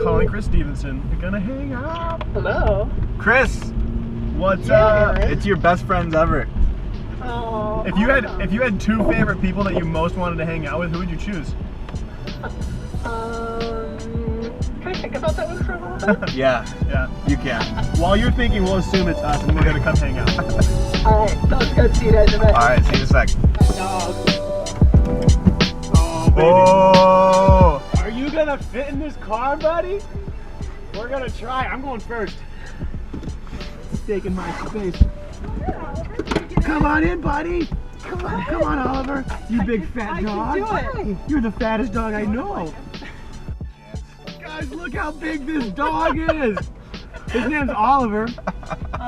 calling Kris Stevenson. We're gonna hang out. Hello. Kris, what's up? It's your best friends ever. Oh. If you had two favorite people that you most wanted to hang out with, who would you choose? Can I think about that one for a moment? Yeah, you can. While you're thinking, we'll assume it's us, and we're gonna come hang out. All right, let's go see you guys in a bit. All right, see you in a sec. Dog. Oh, baby. Oh. Are you gonna fit in this car, buddy? We're gonna try. I'm going first. It's taking my space. Come on in, buddy. Come on, Oliver. You big fat dog. I can do it. You're the fattest dog I know. Guys, look how big this dog is. His name's Oliver.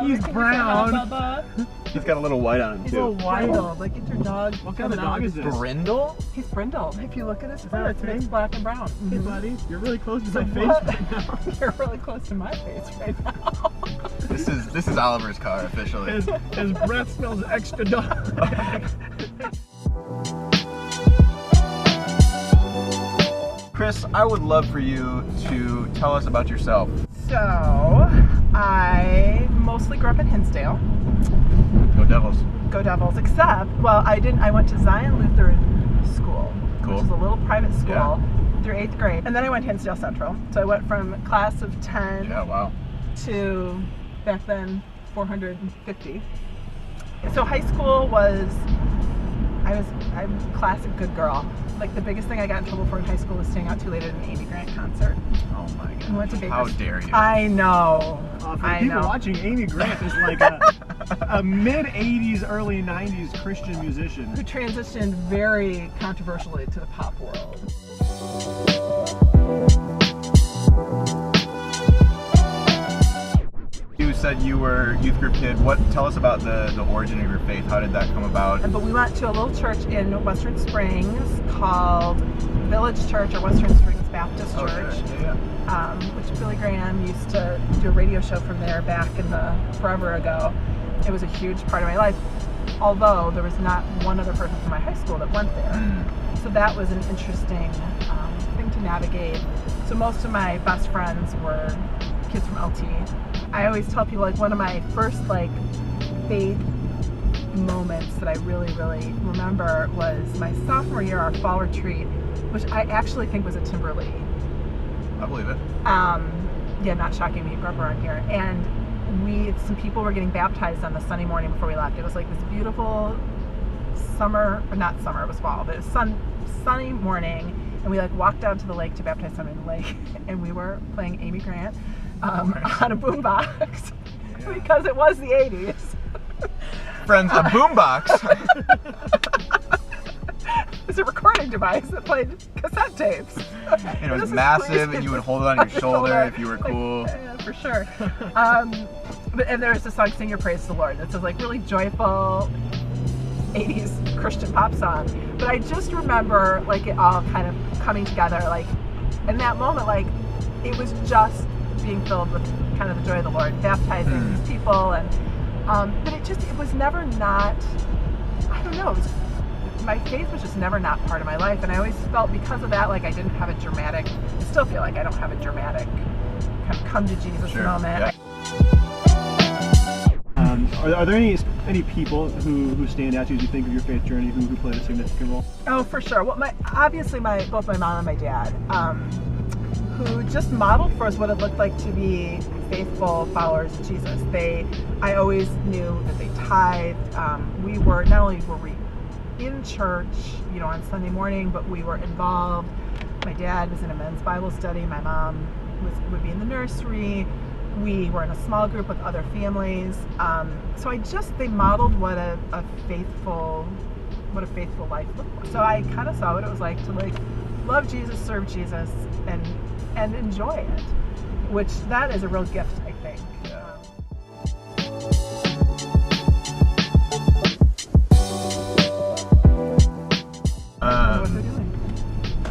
He's brown. He's got a little white on him, He's too. a little wild. Like, it's your dog. What kind of dog is this? Brindle? He's brindle. If you look at his that fur, a it's thing? mixed black and brown. Hey, buddy, you're really close to my So face what? right now. You're really close to my face right now. This is Oliver's car officially. His breath smells extra dog. Kris, I would love for you to tell us about yourself. So, I mostly grew up in Hinsdale. Go Devils. Go Devils, except, well, I went to Zion Lutheran School, Cool. which is a little private school, Yeah. through 8th grade. And then I went to Hinsdale Central. So I went from class of 10 Yeah, wow. to, back then, 450. So high school was, I'm a classic good girl. Like, the biggest thing I got in trouble for in high school was staying out too late at an Amy Grant concert. Oh my god. I went to Baker's. How dare you? I know. For I people know. watching, Amy Grant is like a mid-'80s, early '90s Christian musician. Who transitioned very controversially to the pop world. You said you were a youth group kid. Tell us about the origin of your faith. How did that come about? But we went to a little church in Western Springs called Village Church or Western Springs Baptist Church, Okay. Yeah. which Billy Graham used to do a radio show from there back in the forever ago. It was a huge part of my life, although there was not one other person from my high school that went there. So that was an interesting thing to navigate. So most of my best friends were kids from LT. I always tell people, like, one of my first faith moments that I really, really remember was my sophomore year, our fall retreat, which I actually think was a Timberlake. I believe it. Yeah, not shocking me, grew up around here. And some people were getting baptized on the Sunday morning before we left. It was like this beautiful summer, or not summer, it was fall, but it was sunny morning, and we walked down to the lake to baptize somebody in the lake, and we were playing Amy Grant on a boombox because it was the 80s. Friends, a boombox. It's a recording device that played cassette tapes. And it was massive, and you would hold it on your shoulder if you were cool. Yeah, for sure. And there's the song "Sing Your Praise to the Lord." That's a really joyful 80s Christian pop song. But I just remember it all kind of coming together. In that moment, it was just being filled with kind of the joy of the Lord, baptizing these people, and but it was never not. I don't know. My faith was just never not part of my life, and I always felt because of that, I didn't have a dramatic. I still feel like I don't have a dramatic kind of come to Jesus moment. Yeah. Are there any people who stand out to you as you think of your faith journey who played a significant role? Oh, for sure. Well, obviously both my mom and my dad, who just modeled for us what it looked like to be faithful followers of Jesus. I always knew that they tithed. Not only were we in church, on Sunday morning, but we were involved. My dad was in a men's Bible study. My mom would be in the nursery. We were in a small group with other families. So they modeled what a faithful life looked like. So I kind of saw what it was like to love Jesus, serve Jesus, and enjoy it, which that is a real gift, I think. What they're doing.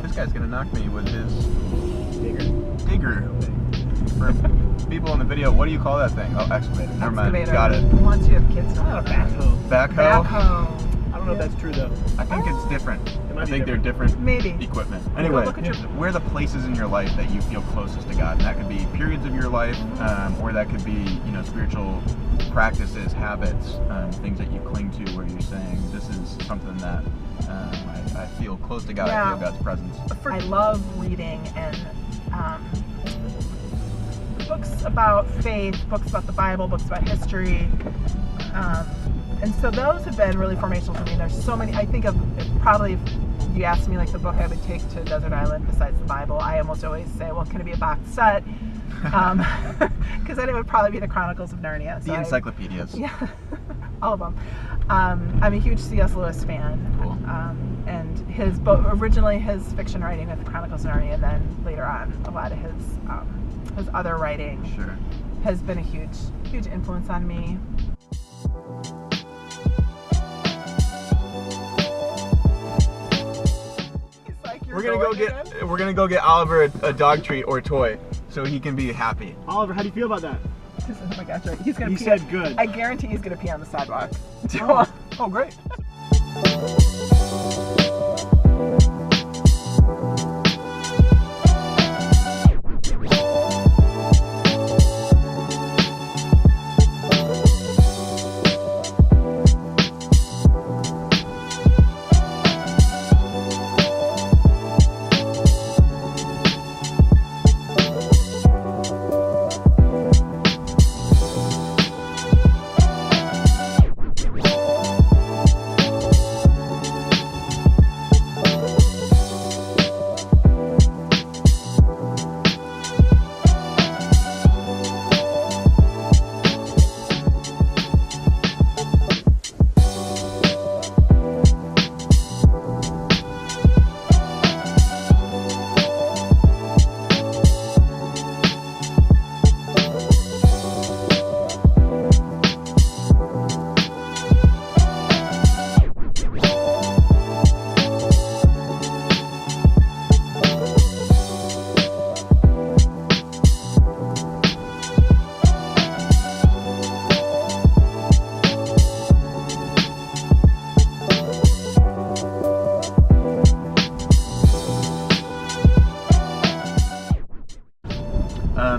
This guy's gonna knock me with his Digger. For people in the video, what do you call that thing? Oh, excavator. Never mind. Excavator. Got it. Once you have kids, don't have Backhoe. Backhoe. Backhoe. I don't don't know if that's true though. I think it's different. might I be think they're different Maybe. equipment. Anyway, look at your- where are the places in your life that you feel closest to God? And that could be periods of your life, or that could be, spiritual practices, habits, things that you cling to where you're saying, this is something that I feel close to God, I feel God's presence. I love reading and books about faith, books about the Bible, books about history. And so those have been really formational for me. There's so many. I think of probably if you asked me like the book I would take to a desert island besides the Bible, I almost always say, well, can it be a box set? Because then it would probably be the Chronicles of Narnia. So The encyclopedias. Yeah, all of them. I'm a huge C.S. Lewis fan. Cool. And his originally his fiction writing with the Chronicles of Narnia, and then later on a lot of his other writing has been a huge influence on me. We're gonna go get Oliver a dog treat or a toy so he can be happy. Oliver, how do you feel about that? Oh my gosh, right. He's gonna You pee. said good. I guarantee he's gonna pee on the sidewalk. Oh, great.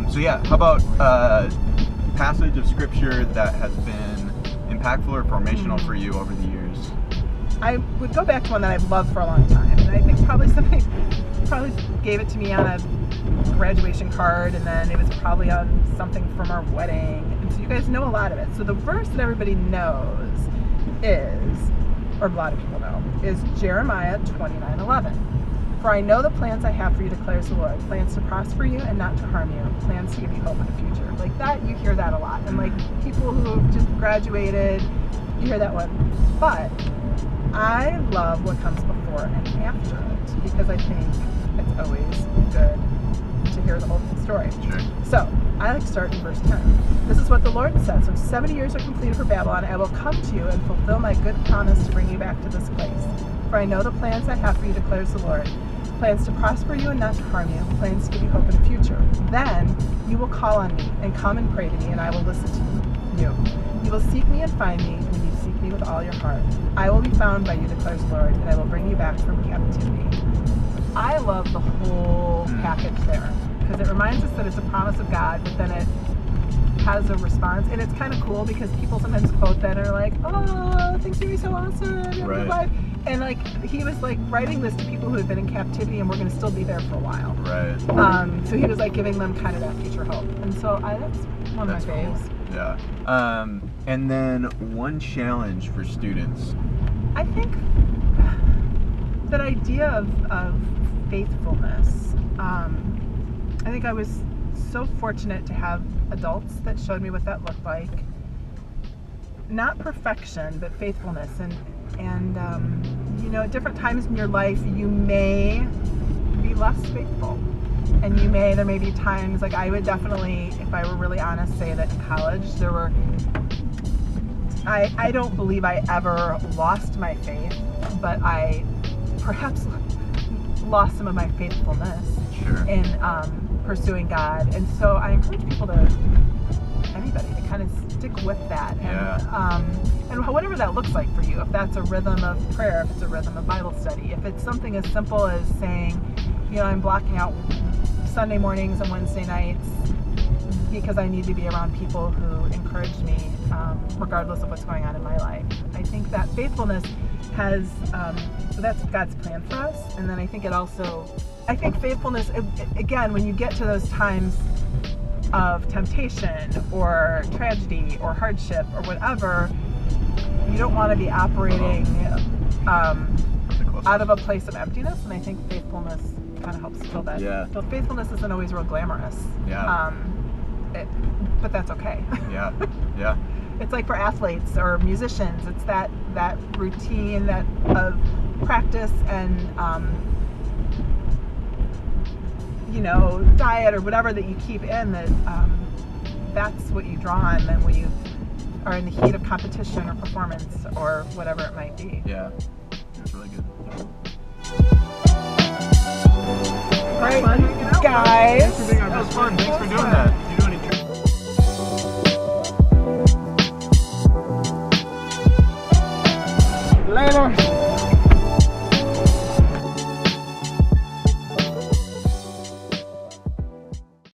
So yeah, how about a passage of scripture that has been impactful or formational for you over the years? I would go back to one that I've loved for a long time, and I think probably somebody gave it to me on a graduation card, and then it was probably on something from our wedding, and so you guys know a lot of it. So the verse that everybody knows is, or a lot of people know, is Jeremiah 29:11. For I know the plans I have for you, declares the Lord, plans to prosper you and not to harm you, plans to give you hope in the future. Like that, you hear that a lot. And like people who have just graduated, you hear that one. But I love what comes before and after it, because I think it's always good to hear the whole story. Sure. So I like to start in verse 10. This is what the Lord says: when 70 years are completed for Babylon, I will come to you and fulfill my good promise to bring you back to this place. For I know the plans I have for you, declares the Lord, plans to prosper you and not to harm you, plans to give you hope in the future. Then you will call on me and come and pray to me, and I will listen to you. You will seek me and find me when you seek me with all your heart. I will be found by you, declares the Lord, and I will bring you back from captivity. I love the whole package there, because it reminds us that it's a promise of God, but then it has a response, and it's kind of cool because people sometimes quote that and are like, oh, things are going to be so awesome, Right. and like he was like writing this to people who had been in captivity and were going to still be there for a while. Right. So he was like giving them kind of that future hope, and so that's one of my faves. Cool. Yeah. And then one challenge for students. I think that idea of faithfulness. I think I was so fortunate to have adults that showed me what that looked like. Not perfection, but faithfulness. And at different times in your life, you may be less faithful. And there may be times, like I would definitely, if I were really honest, say that in college, I don't believe I ever lost my faith, but I perhaps lost some of my faithfulness Sure. in pursuing God. And so I encourage people to, anybody to kind of stick with that. And, Yeah. And whatever that looks like for you, if that's a rhythm of prayer, if it's a rhythm of Bible study, if it's something as simple as saying, I'm blocking out Sunday mornings and Wednesday nights because I need to be around people who encourage me, regardless of what's going on in my life. I think that faithfulness has, so that's God's plan for us. And then I think faithfulness, again, when you get to those times of temptation or tragedy or hardship or whatever, you don't want to be operating out of a place of emptiness. And I think faithfulness kind of helps fill that. Yeah. So faithfulness isn't always real glamorous. Yeah. But that's okay. Yeah. Yeah. It's like for athletes or musicians, it's that routine that of practice and diet or whatever that you keep in, that that's what you draw on then when you are in the heat of competition or performance or whatever it might be. Yeah. That's really good. All right, guys. That was fun. Thanks for doing that.